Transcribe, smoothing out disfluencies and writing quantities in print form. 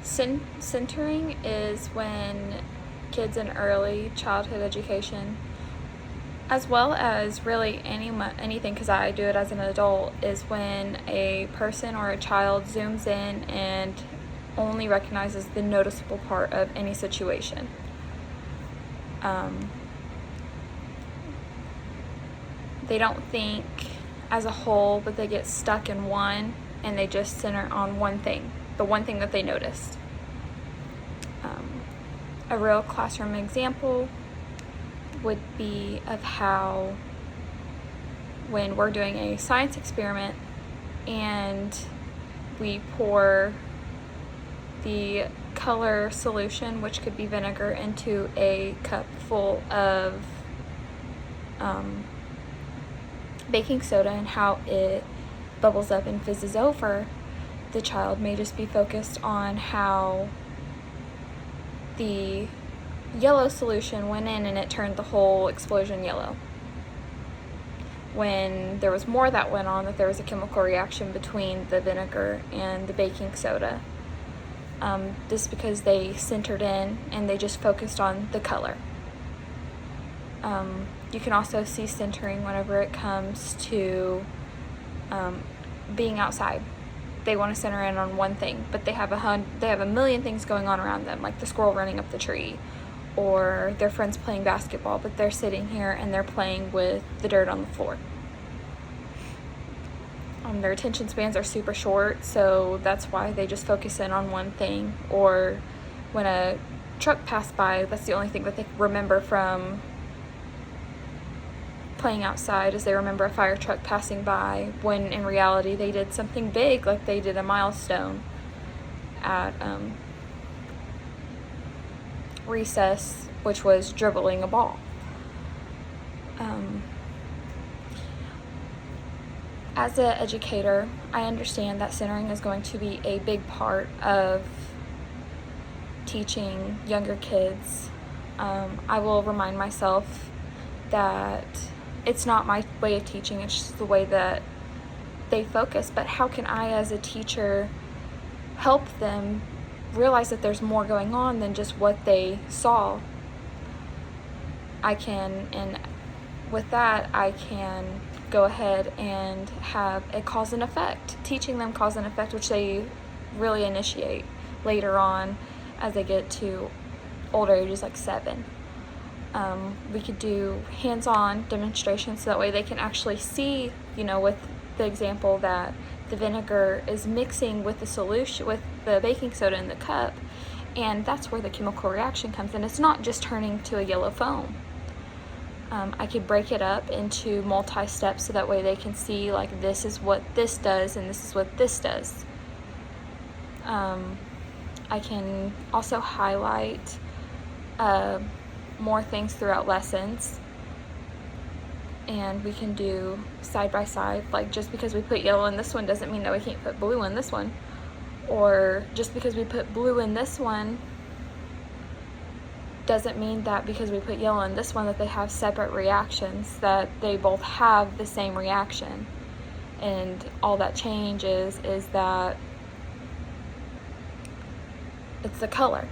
Centering is when kids in early childhood education, as well as really anything, because I do it as an adult, is when a person or a child zooms in and only recognizes the noticeable part of any situation. They don't think as a whole, but they get stuck in one and they just center on one thing, the one thing that they noticed. A real classroom example would be of how when we're doing a science experiment and we pour the color solution, which could be vinegar, into a cup full of baking soda and how it bubbles up and fizzes over, the child may just be focused on how the yellow solution went in and it turned the whole explosion yellow, when there was more that went on, that there was a chemical reaction between the vinegar and the baking soda. Just because they centered in and they just focused on the color. You can also see centering whenever it comes to being outside. They want to center in on one thing, but they have a million things going on around them, like the squirrel running up the tree, or their friends playing basketball, but they're sitting here and they're playing with the dirt on the floor. Their attention spans are super short, so that's why they just focus in on one thing. Or when a truck passed by, that's the only thing that they remember from playing outside, is they remember a fire truck passing by, when in reality they did something big, like they did a milestone at recess, which was dribbling a ball. As an educator, I understand that centering is going to be a big part of teaching younger kids. I will remind myself that it's not my way of teaching, it's just the way that they focus. But how can I, as a teacher, help them realize that there's more going on than just what they saw? And with that, I can go ahead and have a cause and effect, teaching them cause and effect, which they really initiate later on as they get to older ages, like 7. We could do hands-on demonstrations, so that way they can actually see, with the example that the vinegar is mixing with the solution, with the baking soda in the cup, and that's where the chemical reaction comes in. It's not just turning to a yellow foam. I could break it up into multi-steps, so that way they can see, like, this is what this does and this is what this does. I can also highlight more things throughout lessons, and we can do side by side. Like, just because we put yellow in this one doesn't mean that we can't put blue in this one, or just because we put blue in this one doesn't mean that because we put yellow in this one that they have separate reactions, that they both have the same reaction. And all that changes is that it's the color.